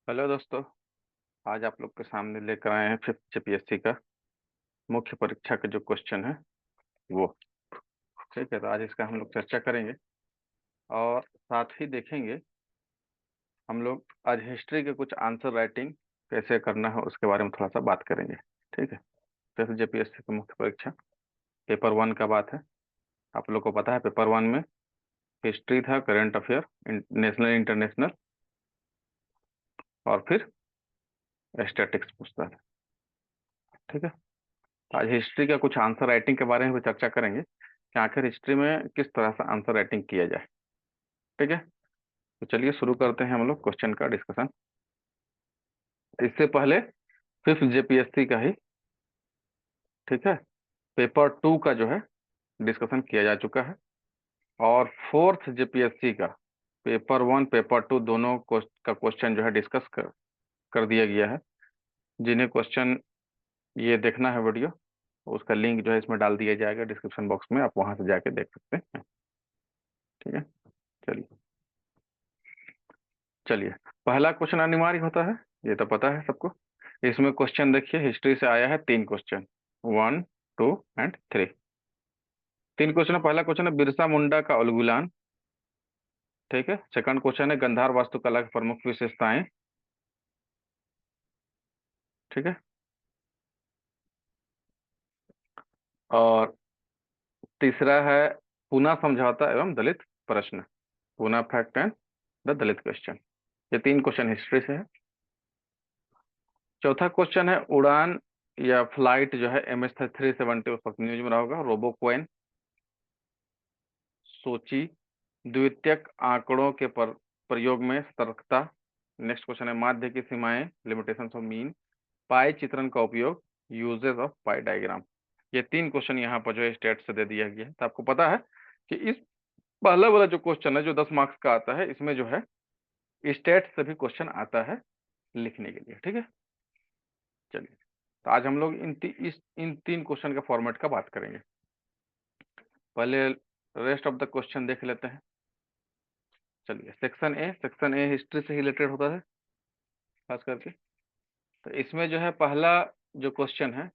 Hello दोस्तों। आज आप लोग के सामने लेकर आए हैं फिफ्थ जेपीएससी का मुख्य परीक्षा के जो क्वेश्चन है वो। ठीक है, तो आज इसका हम लोग चर्चा करेंगे और साथ ही देखेंगे हम लोग आज हिस्ट्री के कुछ आंसर राइटिंग कैसे करना है उसके बारे में थोड़ा सा बात करेंगे। ठीक है, फिफ्थ जेपीएससी की मुख्य परीक्षा पेपर 1 का बात है। आप लोग को पता है पेपर 1 में हिस्ट्री था, करंट अफेयर, नेशनल इंटरनेशनल और फिर स्टैटिक्स पूछता था। ठीक है, तो आज हिस्ट्री का कुछ आंसर राइटिंग के बारे में भी चर्चा करेंगे कि आखिर हिस्ट्री में किस तरह से आंसर राइटिंग किया जाए। ठीक है, तो चलिए शुरू करते हैं हम लोग क्वेश्चन का डिस्कशन। इससे पहले फिफ्थ जेपीएससी का ही, ठीक है, पेपर 2 का जो है डिस्कशन किया जा चुका है और फोर्थ जेपीएससी का पेपर 1 पेपर 2 दोनों का क्वेश्चन जो है डिस्कस कर दिया गया है। जिन्हें क्वेश्चन ये देखना है वीडियो, उसका लिंक जो है इसमें डाल दिया जाएगा डिस्क्रिप्शन बॉक्स में, आप वहां से जाके देख सकते हैं। ठीक है, चलिए चलिए पहला क्वेश्चन अनिवार्य होता है, ये तो पता है सबको। इसमें क्वेश्चन देखिए, हिस्ट्री से आया है 3 क्वेश्चन, 1, 2 एंड 3। 3 क्वेश्चन। पहला क्वेश्चन है बिरसा मुंडा का उलगुलान। ठीक है, सेकंड क्वेश्चन है गंधार वास्तुकला की प्रमुख विशेषताएं। ठीक है, और तीसरा है पूना समझौता एवं दलित प्रश्न, Poona fact and the Dalit question. ये 3 क्वेश्चन हिस्ट्री से है। चौथा क्वेश्चन है उड़ान या फ्लाइट जो है MS-370 उस वक्त न्यूज में रहा होगा, रोबोक्वेन, सोची, द्वितीयक आंकड़ों के प्रयोग में सतर्कता। नेक्स्ट क्वेश्चन है माध्य की सीमाएं, लिमिटेशंस ऑफ मीन, पाई चित्रण का उपयोग, यूजेस ऑफ पाई डायग्राम। ये 3 क्वेश्चन यहाँ पर जो है स्टेट से दे दिया गया है। तो आपको पता है कि इस पहला वाला जो क्वेश्चन है जो 10 मार्क्स का आता है, इसमें जो है स्टेट से भी क्वेश्चन आता है लिखने के लिए। ठीक है, चलिए तो आज हम लोग इन 3 क्वेश्चन के फॉर्मेट का बात करेंगे। पहले रेस्ट ऑफ द क्वेश्चन देख लेते हैं। चलिए सेक्शन ए हिस्ट्री से रिलेटेड होता है खास करके। तो इसमें जो है पहला जो क्वेश्चन है,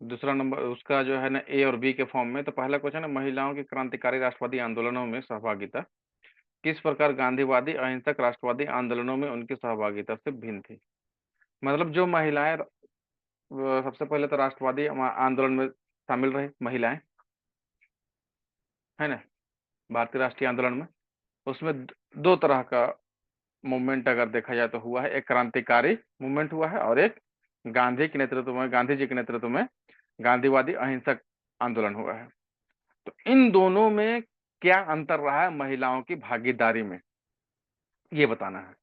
दूसरा नंबर उसका जो है ना ए और बी के फॉर्म में। तो पहला क्वेश्चन है महिलाओं की क्रांतिकारी राष्ट्रवादी आंदोलनों में सहभागिता किस प्रकार गांधीवादी अहिंसक राष्ट्रवादी आंदोलनों में उनकी सहभागिता से भिन्न थी। मतलब जो महिलाएं सबसे पहले तो राष्ट्रवादी आंदोलन में शामिल रही महिलाएं, है ना, भारतीय राष्ट्रीय आंदोलन में। उसमें दो तरह का मूवमेंट अगर देखा जाए तो हुआ है, एक क्रांतिकारी मूवमेंट हुआ है और एक गांधी के नेतृत्व में, गांधी जी के नेतृत्व में गांधीवादी अहिंसक आंदोलन हुआ है। तो इन दोनों में क्या अंतर रहा है महिलाओं की भागीदारी में, ये बताना है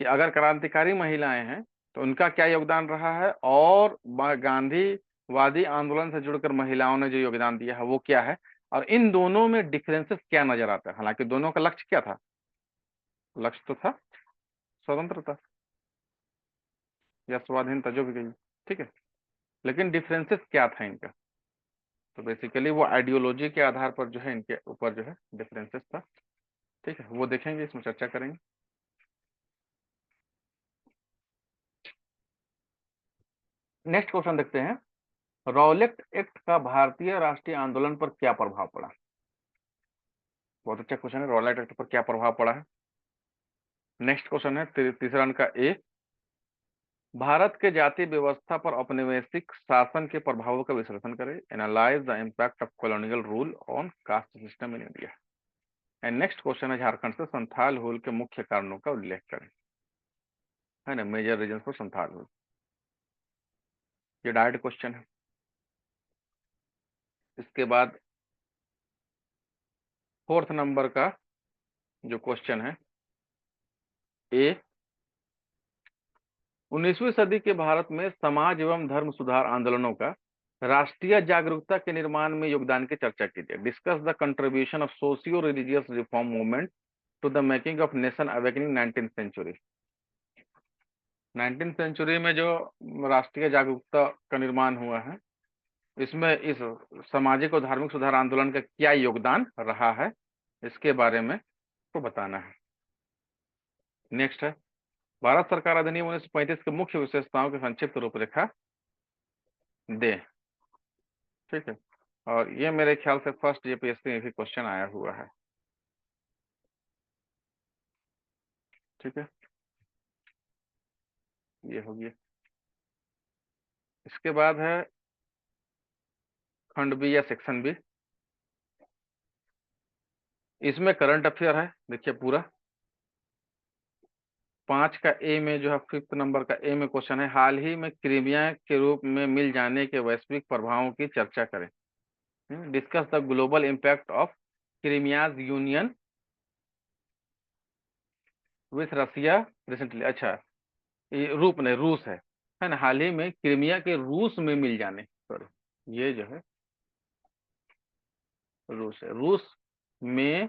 कि अगर क्रांतिकारी महिलाएं हैं तो उनका क्या योगदान रहा है और गांधीवादी आंदोलन से जुड़कर महिलाओं ने जो योगदान दिया है वो क्या है, और इन दोनों में डिफरेंसेस क्या नजर आता है। हालांकि दोनों का लक्ष्य क्या था, लक्ष्य तो था स्वतंत्रता या स्वाधीनता, जो भी कही। ठीक है, लेकिन डिफरेंसेस क्या था इनका, तो बेसिकली वो आइडियोलॉजी के आधार पर जो है इनके ऊपर जो है डिफरेंसेस था। ठीक है, वो देखेंगे, इसमें चर्चा करेंगे। नेक्स्ट क्वेश्चन देखते हैं, रॉलेट एक्ट का भारतीय राष्ट्रीय आंदोलन पर क्या प्रभाव पड़ा। बहुत अच्छा क्वेश्चन है, रॉलेट एक्ट पर क्या प्रभाव पड़ा है। नेक्स्ट क्वेश्चन है तीसरा का ए, भारत के जाति व्यवस्था पर औपनिवेशिक शासन के प्रभावों का विश्लेषण करें, analyse the impact of colonial rule on caste system in India. And next question है झारखंड से संथाल हुल के मुख्य कारणों का उल्लेख करें, है ना, मेजर रीजन फॉर संथाल हुल। ये डायरेक्ट क्वेश्चन है। इसके बाद फोर्थ नंबर का जो क्वेश्चन है ए, 19वीं सदी के भारत में समाज एवं धर्म सुधार आंदोलनों का राष्ट्रीय जागरूकता के निर्माण में योगदान की चर्चा कीजिए। Discuss the contribution of socio religious reform movement to the making of nation awakening 19th century. 19th century में जो राष्ट्रीय जागरूकता का निर्माण हुआ है, इसमें इस सामाजिक और धार्मिक सुधार आंदोलन का क्या योगदान रहा है, इसके बारे में तो बताना है। नेक्स्ट है भारत सरकार अधिनियम 1935 के मुख्य विशेषताओं की संक्षिप्त रूपरेखा दे। ठीक है, और ये मेरे ख्याल से फर्स्ट यूपीएससी में भी क्वेश्चन आया हुआ है। ठीक है, ये हो गया। इसके बाद है खंड बी या सेक्शन बी। इसमें करंट अफेयर है, देखिए पूरा 5 का ए में जो है 5th नंबर का ए में क्वेश्चन है, हाल ही में क्रीमिया के रूप में मिल जाने के वैश्विक प्रभावों की चर्चा करें। Discuss the global impact of Crimea's union with Russia recently. अच्छा, ये रूप नहीं, रूस है ना, हाल ही में क्रीमिया के रूस में मिल जाने, सॉरी ये जो है रूस है, रूस में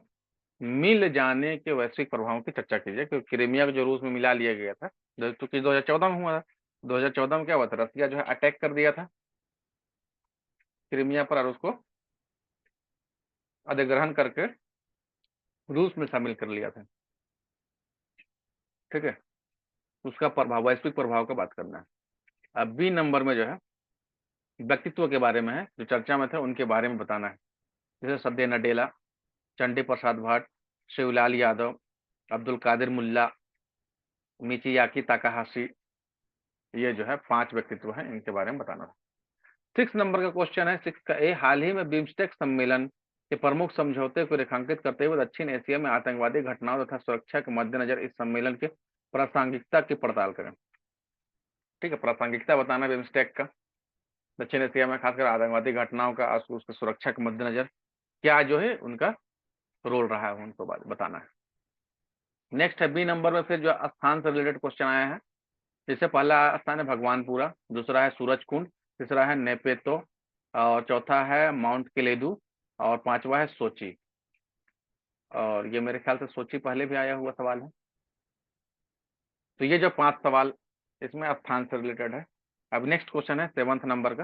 मिल जाने के वैश्विक प्रभावों की चर्चा कीजिए, क्योंकि क्रीमिया को जो रूस में मिला लिया गया था, क्योंकि 2014 में हुआ था। 2014 में क्या हुआ था, रसिया जो है अटैक कर दिया था क्रीमिया पर, और उसको अधिग्रहण करके रूस में शामिल कर लिया था। ठीक है, उसका प्रभाव, वैश्विक प्रभाव का बात करना है। अब बी नंबर में जो है व्यक्तित्व के बारे में है, जो चर्चा में थे उनके बारे में बताना है, जैसे सद्य नडेला, चंडी प्रसाद भट्ट, शिवलाल यादव, अब्दुल कादिर मुल्ला, मिचियाकी ताकाहाशी। ये जो है 5 व्यक्तित्व हैं, इनके बारे में बताना है। 6 नंबर का क्वेश्चन है, 6 का ए, हाल ही में बिम्स्टेक सम्मेलन के प्रमुख समझौते को रेखांकित करते हुए दक्षिण एशिया में आतंकवादी घटनाओं तथा सुरक्षा के मद्देनजर इस सम्मेलन के प्रासंगिकता की पड़ताल करें। ठीक है, प्रासंगिकता बताना बिम्स्टेक का, दक्षिण एशिया में खासकर आतंकवादी घटनाओं का उसकी सुरक्षा के मद्देनजर क्या जो है उनका रोल रहा है, उनको बताना है। नेक्स्ट है बी नंबर में, फिर जो स्थान से रिलेटेड क्वेश्चन आया है, जैसे पहला स्थान है भगवानपुरा, दूसरा है सूरज कुंड, तीसरा है नेपेतो, और चौथा है माउंट केलेदू, और 5वां है सोची। और ये मेरे ख्याल से सोची पहले भी आया हुआ सवाल है। तो ये जो 5 सवाल इसमें स्थान से रिलेटेड है। अब नेक्स्ट क्वेश्चन है 7th नंबर का।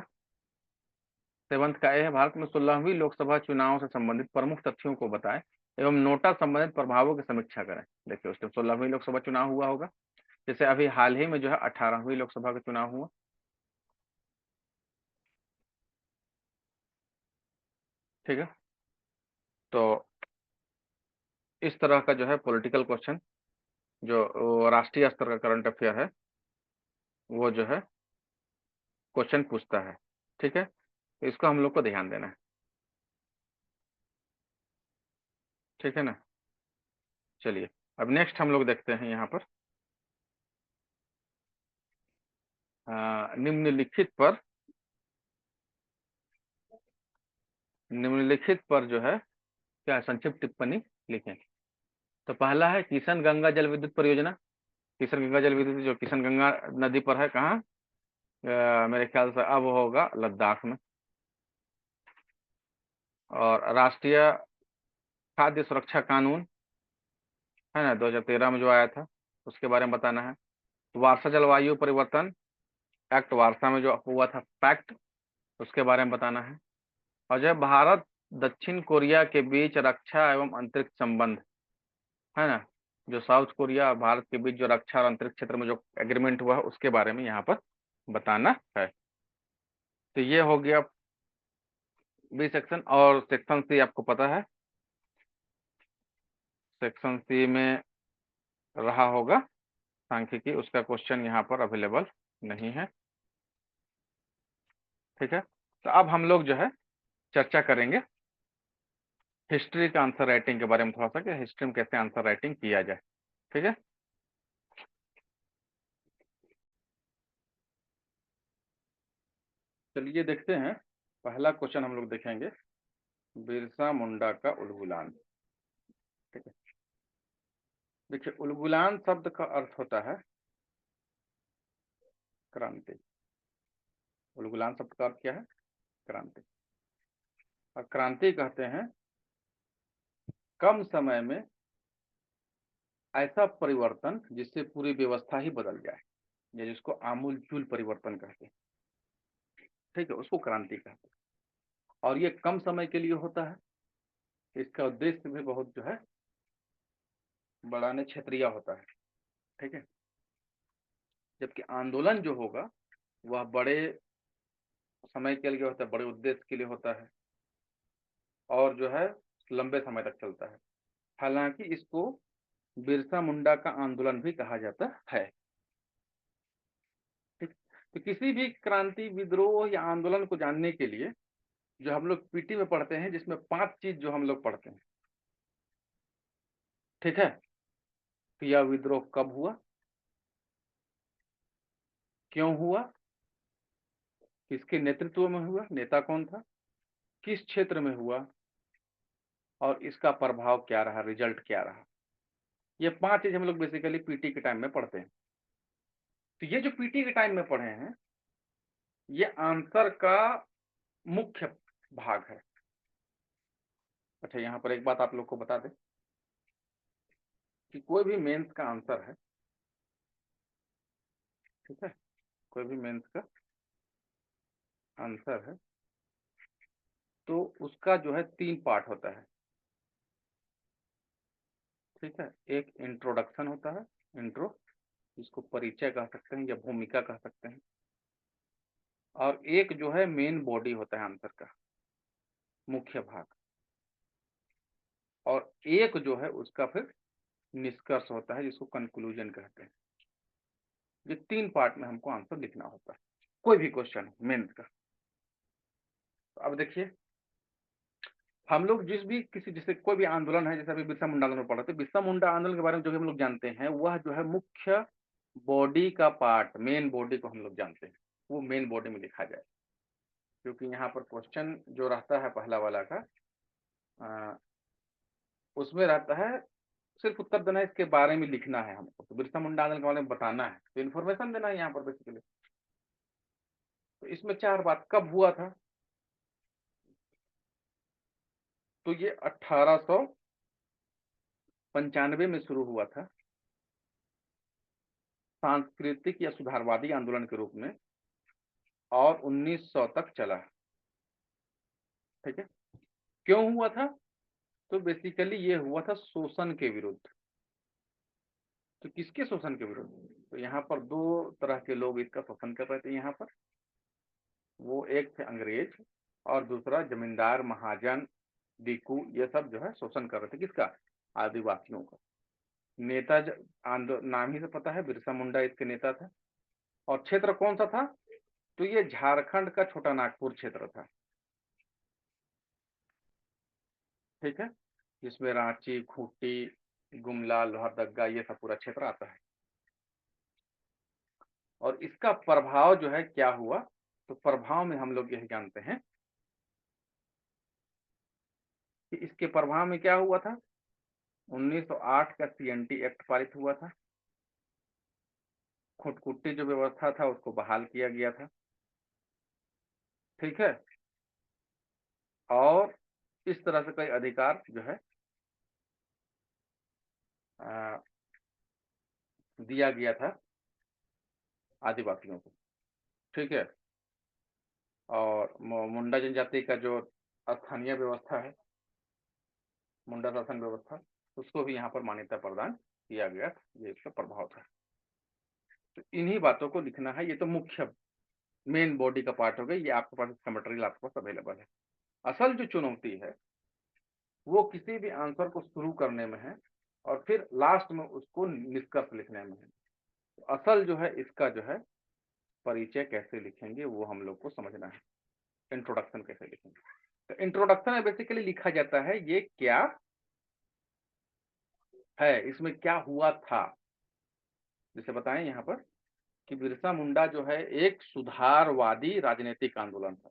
7th का ए है, भारत में 16वीं लोकसभा चुनाव से संबंधित प्रमुख तथ्यों को बताएं एवं नोटा संबंधित प्रभावों की समीक्षा करें। देखिए, उस टाइम 16वीं लोकसभा चुनाव हुआ होगा, जैसे अभी हाल ही में जो है 18वीं लोकसभा का चुनाव हुआ। ठीक है, तो इस तरह का जो है पॉलिटिकल क्वेश्चन, जो राष्ट्रीय स्तर का करंट अफेयर है, वो जो है क्वेश्चन पूछता है। ठीक है, इसको हम लोग को ध्यान देना है। ठीक है ना, चलिए अब नेक्स्ट हम लोग देखते हैं यहाँ पर निम्नलिखित पर जो है क्या संक्षिप्त टिप्पणी लिखें। तो पहला है किशन गंगा जल विद्युत परियोजना। किशन गंगा जल विद्युत जो किशन गंगा नदी पर है, कहाँ, मेरे ख्याल से अब होगा लद्दाख में। और राष्ट्रीय खाद्य सुरक्षा कानून है ना, 2013 में जो आया था, उसके बारे में बताना है। वार्षा जलवायु परिवर्तन एक्ट, वार्षा में जो हुआ था फैक्ट, उसके बारे में बताना है। और जो है भारत दक्षिण कोरिया के बीच रक्षा एवं अंतरिक्ष संबंध है ना, जो साउथ कोरिया और भारत के बीच जो रक्षा और अंतरिक्ष क्षेत्र में जो एग्रीमेंट हुआ है, उसके बारे में यहाँ पर बताना है। तो ये हो गया बी सेक्शन। और सेक्शन सी आपको पता है, सेक्शन सी में रहा होगा सांख्यिकी, उसका क्वेश्चन यहाँ पर अवेलेबल नहीं है। ठीक है, तो अब हम लोग जो है चर्चा करेंगे हिस्ट्री का आंसर राइटिंग के बारे में, थोड़ा सा कि हिस्ट्री में कैसे आंसर राइटिंग किया जाए। ठीक है, चलिए देखते हैं। पहला क्वेश्चन हम लोग देखेंगे, बिरसा मुंडा का उलगुलान। ठीक है, देखिए उलगुलान शब्द का अर्थ होता है क्रांति। उलगुलान शब्द का अर्थ क्या है, क्रांति। और क्रांति कहते हैं कम समय में ऐसा परिवर्तन जिससे पूरी व्यवस्था ही बदल जाए, या जिसको आमूलचूल परिवर्तन कहते हैं। ठीक है, उसको क्रांति कहते हैं। और ये कम समय के लिए होता है, इसका उद्देश्य भी बहुत जो है बड़ा ने क्षेत्रीय होता है। ठीक है, जबकि आंदोलन जो होगा वह बड़े समय के लिए होता है, बड़े उद्देश्य के लिए होता है और जो है लंबे समय तक चलता है। हालांकि इसको बिरसा मुंडा का आंदोलन भी कहा जाता है। ठीक, तो किसी भी क्रांति, विद्रोह या आंदोलन को जानने के लिए जो हम लोग पीटी में पढ़ते हैं, जिसमें 5 चीज जो हम लोग पढ़ते हैं, ठीक है। तो यह विद्रोह कब हुआ, क्यों हुआ, किसके नेतृत्व में हुआ, नेता कौन था, किस क्षेत्र में हुआ और इसका प्रभाव क्या रहा, रिजल्ट क्या रहा। ये 5 चीज हम लोग बेसिकली पीटी के टाइम में पढ़ते हैं। तो ये जो पीटी के टाइम में पढ़े हैं, ये आंसर का मुख्य भाग है। अच्छा, यहां पर एक बात आप लोग को बता दें कि कोई भी मेंस का आंसर है, ठीक है, कोई भी मेंस का आंसर है तो उसका जो है 3 पार्ट होता है, ठीक है। एक इंट्रोडक्शन होता है, इंट्रो, जिसको परिचय कह सकते हैं या भूमिका कह सकते हैं, और एक जो है मेन बॉडी होता है आंसर का, मुख्य भाग, और एक जो है उसका फिर निष्कर्ष होता है, जिसको कंक्लूजन कहते हैं। ये 3 पार्ट में हमको आंसर लिखना होता है, कोई भी क्वेश्चन मेंस का। तो अब देखिए, हम लोग जिस भी किसी, जैसे कोई भी आंदोलन है, जैसे अभी बिरसा मुंडा आंदोलन पढ़ा, तो बिरसा मुंडा आंदोलन के बारे में जो हम लोग जानते हैं, वह जो है मुख्य बॉडी का पार्ट, मेन बॉडी को हम लोग जानते हैं, वो मेन बॉडी में लिखा जाए। क्योंकि यहाँ पर क्वेश्चन जो रहता है पहला वाला का, उसमें रहता है सिर्फ उत्तर देना है, इसके बारे में लिखना है हमको, तो बिरसा मुंडा आंदोलन के बारे में बताना है, तो इन्फॉर्मेशन देना है यहाँ पर बेसिकली। तो इसमें 4 बात, कब हुआ था, तो ये 1895 में शुरू हुआ था, सांस्कृतिक या सुधारवादी आंदोलन के रूप में, और 1900 तक चला, ठीक है। क्यों हुआ था, तो बेसिकली ये हुआ था शोषण के विरुद्ध। तो किसके शोषण के विरुद्ध, तो यहाँ पर 2 तरह के लोग इसका शोषण कर रहे थे यहाँ पर। वो एक थे अंग्रेज और दूसरा जमींदार, महाजन, दीकू, ये सब जो है शोषण कर रहे थे, किसका, आदिवासियों का। नेता नाम ही से पता है, बिरसा मुंडा इसके नेता था। और क्षेत्र कौन सा था, तो ये झारखंड का छोटा नागपुर क्षेत्र था, ठीक है, जिसमें रांची, खूंटी, गुमला, लोहरदगा, ये सब पूरा क्षेत्र आता है। और इसका प्रभाव जो है क्या हुआ, तो प्रभाव में हम लोग यही जानते हैं कि इसके प्रभाव में क्या हुआ था, 1908 का सीएनटी एक्ट पारित हुआ था, खुटकुट्टी जो व्यवस्था था उसको बहाल किया गया था, ठीक है। और इस तरह से कई अधिकार जो है दिया गया था आदिवासियों को, ठीक है। और मुंडा जनजाति का जो स्थानीय व्यवस्था है, मुंडा शासन व्यवस्था, उसको भी यहाँ पर मान्यता प्रदान किया गया, ये इसका प्रभाव था। तो इन्हीं बातों को लिखना है, ये तो मुख्य मेन बॉडी का पार्ट हो गया, ये आपके पास इसका मटेरियल आपके पास अवेलेबल है। असल जो चुनौती है वो किसी भी आंसर को शुरू करने में है और फिर लास्ट में उसको निष्कर्ष लिखने में है। तो असल जो है इसका जो है परिचय कैसे लिखेंगे वो हम लोग को समझना है, इंट्रोडक्शन कैसे लिखेंगे। तो इंट्रोडक्शन में बेसिकली लिखा जाता है ये क्या है, इसमें क्या हुआ था। जैसे बताएं यहाँ पर कि बिरसा मुंडा जो है एक सुधारवादी राजनीतिक आंदोलन था,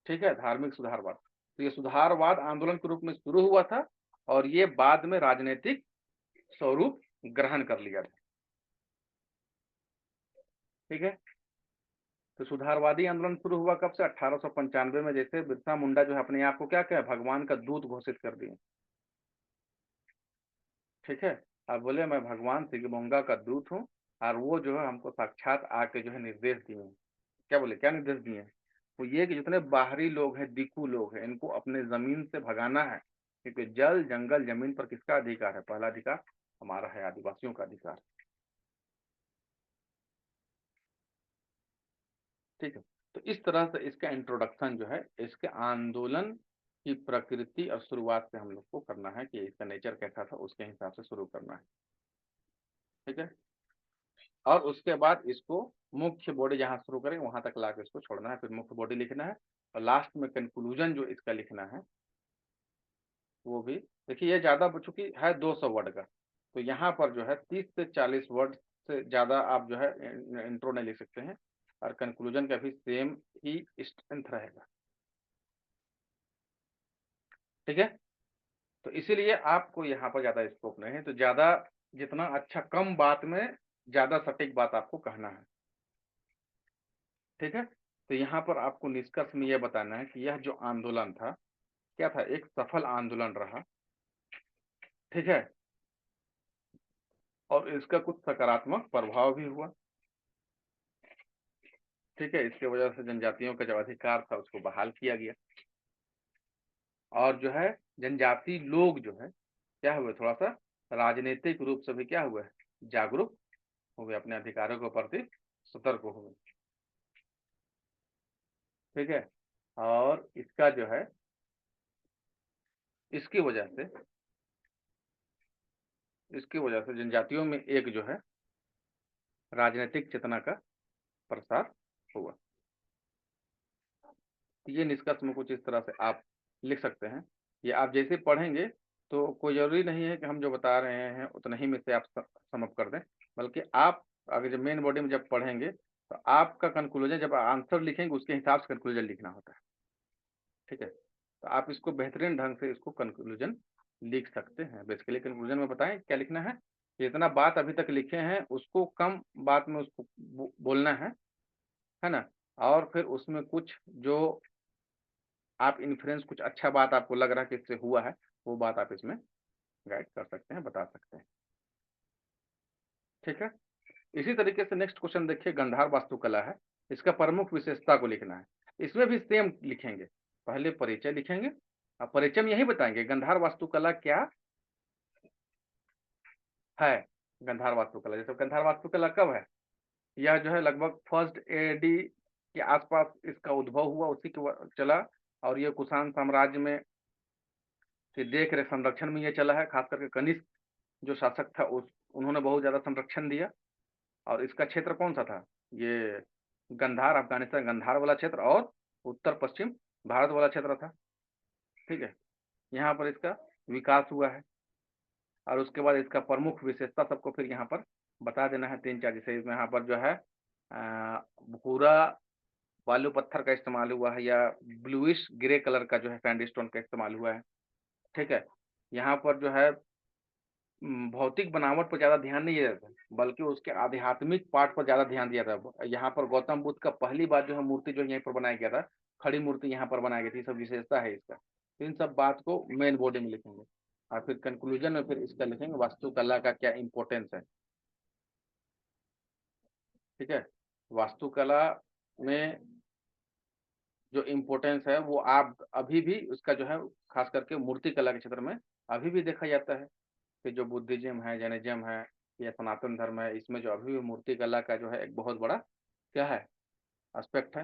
ठीक है, धार्मिक सुधारवाद। तो ये सुधारवाद आंदोलन के रूप में शुरू हुआ था और ये बाद में राजनीतिक स्वरूप ग्रहण कर लिया था, ठीक है। तो सुधारवादी आंदोलन शुरू हुआ कब से, 1895 में। जैसे बिरसा मुंडा जो है अपने आप को क्या कहे, भगवान का दूत घोषित कर दिए, ठीक है। अब बोले मैं भगवान सिगमोंगा का दूत हूँ और वो जो है हमको साक्षात आके जो है निर्देश दिए। क्या बोले, क्या निर्देश दिए, वो ये कि जितने बाहरी लोग हैं, दिक्कू लोग हैं, इनको अपने जमीन से भगाना है, क्योंकि जल, जंगल, जमीन पर किसका अधिकार है, पहला अधिकार हमारा है, आदिवासियों का अधिकार। ठीक है, तो इस तरह से इसका इंट्रोडक्शन जो है इसके आंदोलन की प्रकृति और शुरुआत से हम लोग को करना है कि इसका नेचर कैसा था, उसके हिसाब से शुरू करना है। ठीक है, और उसके बाद इसको मुख्य बॉडी जहां शुरू करेंगे वहां तक लाके इसको छोड़ना है, फिर मुख्य बॉडी लिखना है और लास्ट में कंक्लूजन जो इसका लिखना है वो भी। देखिए ये ज्यादा चूंकि है 200 वर्ड का, तो यहाँ पर जो है 30 से 40 वर्ड से ज्यादा आप जो है इंट्रो नहीं लिख सकते हैं, और कंक्लूजन का भी सेम ही स्ट्रेंथ रहेगा। ठीक है, तो इसीलिए आपको यहाँ पर ज्यादा स्कोप नहीं है, तो ज्यादा जितना अच्छा कम बात में ज्यादा सटीक बात आपको कहना है। ठीक है, तो यहाँ पर आपको निष्कर्ष में यह बताना है कि यह जो आंदोलन था क्या था, एक सफल आंदोलन रहा। ठीक है, और इसका कुछ सकारात्मक प्रभाव भी हुआ। ठीक है, इसके वजह से जनजातियों का जो अधिकार था उसको बहाल किया गया, और जो है जनजाति लोग जो है क्या हुए, थोड़ा सा राजनीतिक रूप से भी क्या हुए, जागरूक हो गए, अपने अधिकारों के प्रति सतर्क हो गए। ठीक है, और इसका जो है इसकी वजह से जनजातियों में एक जो है राजनीतिक चेतना का प्रसार हुआ। ये निष्कर्ष में कुछ इस तरह से आप लिख सकते हैं। ये आप जैसे पढ़ेंगे तो कोई जरूरी नहीं है कि हम जो बता रहे हैं उतना ही में से आप समअप कर दें, बल्कि आप अगर जब मेन बॉडी में जब पढ़ेंगे तो आपका कंक्लूजन जब आंसर लिखेंगे उसके हिसाब से कंक्लूजन लिखना होता है। ठीक है, तो आप इसको बेहतरीन ढंग से इसको कंक्लूजन लिख सकते हैं। बेसिकली कंक्लूजन में बताएं क्या लिखना है, जितना बात अभी तक लिखे हैं उसको कम बात में उसको बोलना है ना, और फिर उसमें कुछ जो आप इन्फ्लुएंस कुछ अच्छा बात आपको लग रहा है कि इससे हुआ है वो बात आप इसमें गाइड कर सकते हैं, बता सकते हैं। ठीक है, इसी तरीके से नेक्स्ट क्वेश्चन देखिए, गंधार वास्तुकला है, इसका प्रमुख विशेषता को लिखना है। इसमें भी सेम लिखेंगे, पहले परिचय लिखेंगे और परिचय में यही बताएंगे गंधार वास्तुकला क्या है। गंधार वास्तुकला, जैसे गंधार वास्तुकला कब है, यह जो है लगभग फर्स्ट एडी के आसपास इसका उद्भव हुआ, उसी के चला, और ये कुषाण साम्राज्य में कि देख रेख संरक्षण में ये चला है। खास करके कनिष्क जो शासक था उन्होंने बहुत ज्यादा संरक्षण दिया, और इसका क्षेत्र कौन सा था, ये गंधार, अफगानिस्तान गंधार वाला क्षेत्र और उत्तर पश्चिम भारत वाला क्षेत्र था। ठीक है, यहाँ पर इसका विकास हुआ है, और उसके बाद इसका प्रमुख विशेषता सबको फिर यहाँ पर बता देना है, 3-4। जैसे इसमें यहाँ पर जो है भूरा बालू पत्थर का इस्तेमाल हुआ है, या ब्लूइश ग्रे कलर का जो है सैंडस्टोन का इस्तेमाल हुआ है। ठीक है, यहाँ पर जो है भौतिक बनावट पर ज्यादा ध्यान नहीं दिया जाता, बल्कि उसके आध्यात्मिक पार्ट पर ज्यादा ध्यान दिया था। यहाँ पर गौतम बुद्ध का पहली बार जो है मूर्ति जो यहीं पर बनाया गया था, खड़ी मूर्ति यहाँ पर बनाई गई थी, सब विशेषता है इसका। इन सब बात को मेन बॉडी में लिखेंगे, और फिर कंक्लूजन में फिर इसका लिखेंगे वास्तुकला का क्या इंपॉर्टेंस है। ठीक है, वास्तुकला में जो इम्पोर्टेंस है वो आप अभी भी उसका जो है खास करके मूर्ति कला के क्षेत्र में अभी भी देखा जाता है कि जो बुद्धिज्म है, जैनिज्म है या सनातन धर्म है, इसमें जो अभी भी मूर्ति कला का जो है एक बहुत बड़ा क्या है एस्पेक्ट है,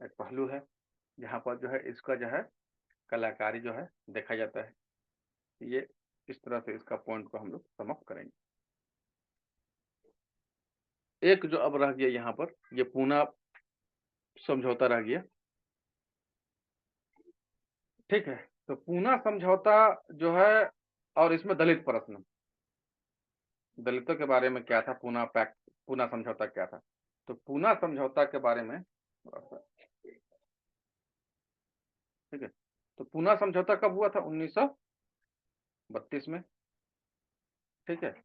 एक पहलू है, जहाँ पर जो है इसका जो है कलाकारी जो है देखा जाता है। ये इस तरह से इसका पॉइंट को हम लोग समाप्त करेंगे। एक जो अब रह गया यहाँ पर, ये पूना समझौता रह गया। ठीक है, तो पूना समझौता जो है, और इसमें दलित प्रश्न, दलितों के बारे में क्या था, पूना पैक्ट, पूना समझौता क्या था। तो पूना समझौता के बारे में, ठीक है, तो पूना समझौता कब हुआ था, 1932 में। ठीक है,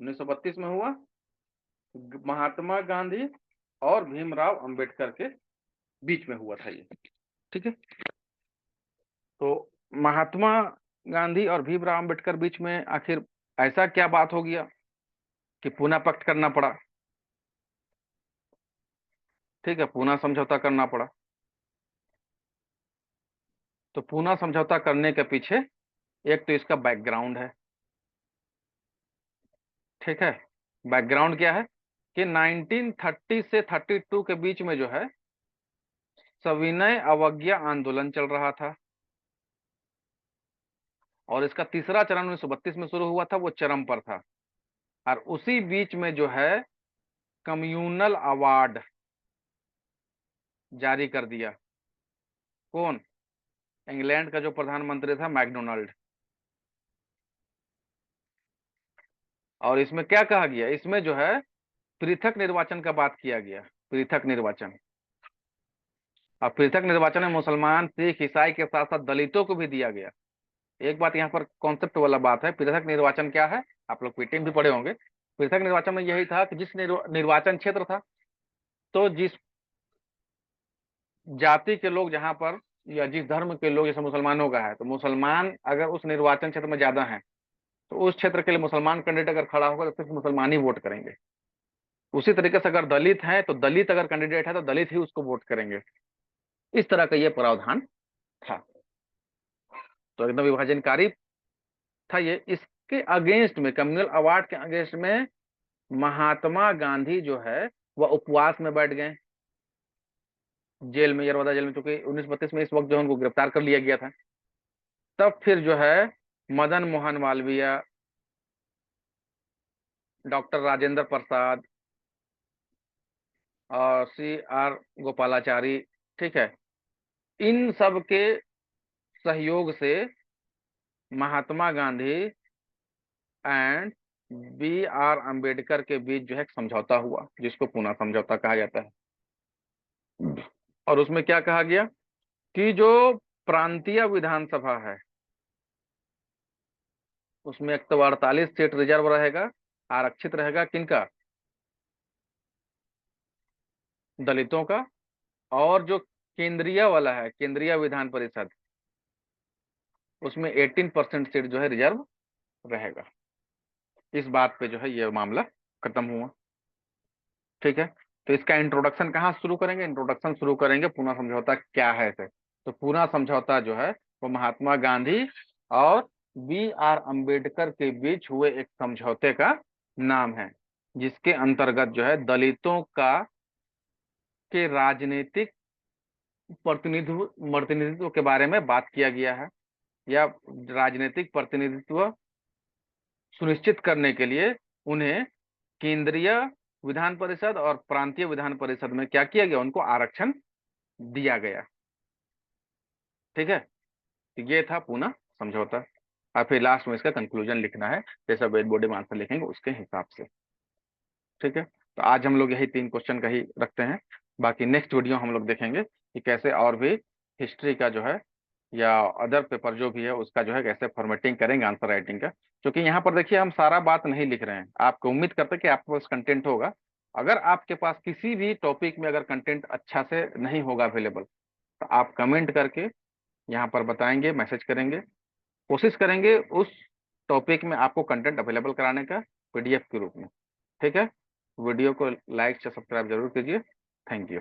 1932 में हुआ, महात्मा गांधी और भीमराव अंबेडकर के बीच में हुआ था ये। ठीक है, तो महात्मा गांधी और भीमराव अंबेडकर बीच में आखिर ऐसा क्या बात हो गया कि पूना पक्ट करना पड़ा। ठीक है, पूना समझौता करना पड़ा। तो पूना समझौता करने के पीछे एक तो इसका बैकग्राउंड है। ठीक है, बैकग्राउंड क्या है कि 1930 से 32 के बीच में जो है सविनय अवज्ञा आंदोलन चल रहा था, और इसका तीसरा चरण 1932 में शुरू हुआ था, वो चरम पर था। और उसी बीच में जो है कम्युनल अवार्ड जारी कर दिया। कौन? इंग्लैंड का जो प्रधानमंत्री था मैकडोनाल्ड। और इसमें क्या कहा गया, इसमें जो है पृथक निर्वाचन का बात किया गया, पृथक निर्वाचन। अब पृथक निर्वाचन में मुसलमान, सिख, ईसाई के साथ साथ दलितों को भी दिया गया। एक बात यहाँ पर कॉन्सेप्ट वाला बात है, पृथक निर्वाचन क्या है, आप लोग पीटीएम भी पढ़े होंगे। पृथक निर्वाचन में यही था कि जिस निर्वाचन क्षेत्र था, तो जिस जाति के लोग जहां पर, या जिस धर्म के लोग, जैसे मुसलमानों का है, तो मुसलमान अगर उस निर्वाचन क्षेत्र में ज्यादा है, तो उस क्षेत्र के लिए मुसलमान कैंडिडेट अगर खड़ा होगा तो सिर्फ मुसलमान ही वोट करेंगे। उसी तरीके से अगर दलित है तो दलित अगर कैंडिडेट है तो दलित ही उसको वोट करेंगे। इस तरह का ये प्रावधान था। तो एकदम विभाजनकारी था ये। इसके अगेंस्ट में, कम्युनल अवार्ड के अगेंस्ट में, महात्मा गांधी जो है वह उपवास में बैठ गए जेल में, यरवदा जेल में, क्योंकि 1932 में इस वक्त जो है उनको गिरफ्तार कर लिया गया था। तब फिर जो है मदन मोहन मालवीय, डॉक्टर राजेंद्र प्रसाद और CR गोपालाचारी, ठीक है, इन सब के सहयोग से महात्मा गांधी एंड BR अम्बेडकर के बीच जो है एक समझौता हुआ, जिसको पूना समझौता कहा जाता है। और उसमें क्या कहा गया कि जो प्रांतीय विधानसभा है, उसमें एक तो 48 सीट रिजर्व रहेगा, आरक्षित रहेगा, किनका? दलितों का। और जो केंद्रीय वाला है, केंद्रीय विधान परिषद, उसमें 18% सीट जो है रिजर्व रहेगा। इस बात पे जो है ये मामला खत्म हुआ। ठीक है, तो इसका इंट्रोडक्शन कहाँ शुरू करेंगे? इंट्रोडक्शन शुरू करेंगे पूना समझौता क्या है से। तो पूना समझौता जो है वो महात्मा गांधी और BR अम्बेडकर के बीच हुए एक समझौते का नाम है, जिसके अंतर्गत जो है दलितों का के राजनीतिक प्रतिनिधित्व प्रतिनिधित्व के बारे में बात किया गया है, या राजनीतिक प्रतिनिधित्व सुनिश्चित करने के लिए उन्हें केंद्रीय विधान परिषद और प्रांतीय विधान परिषद में क्या किया गया, उनको आरक्षण दिया गया। ठीक है, तो ये था पूना समझौता। और फिर लास्ट में इसका कंक्लूजन लिखना है, जैसा वेट बॉडी में आंसर लिखेंगे उसके हिसाब से। ठीक है, तो आज हम लोग यही 3 क्वेश्चन का ही रखते हैं। बाकी नेक्स्ट वीडियो हम लोग देखेंगे कि कैसे और भी हिस्ट्री का जो है या अदर पेपर जो भी है उसका जो है कैसे फॉर्मेटिंग करेंगे आंसर राइटिंग का। क्योंकि यहाँ पर देखिए हम सारा बात नहीं लिख रहे हैं, आपको उम्मीद करते हैं कि आपके पास कंटेंट होगा। अगर आपके पास किसी भी टॉपिक में अगर कंटेंट अच्छा से नहीं होगा अवेलेबल, तो आप कमेंट करके यहाँ पर बताएंगे, मैसेज करेंगे, कोशिश करेंगे उस टॉपिक में आपको कंटेंट अवेलेबल कराने का PDF के रूप में। ठीक है, वीडियो को लाइक से सब्सक्राइब जरूर कीजिए। Thank you.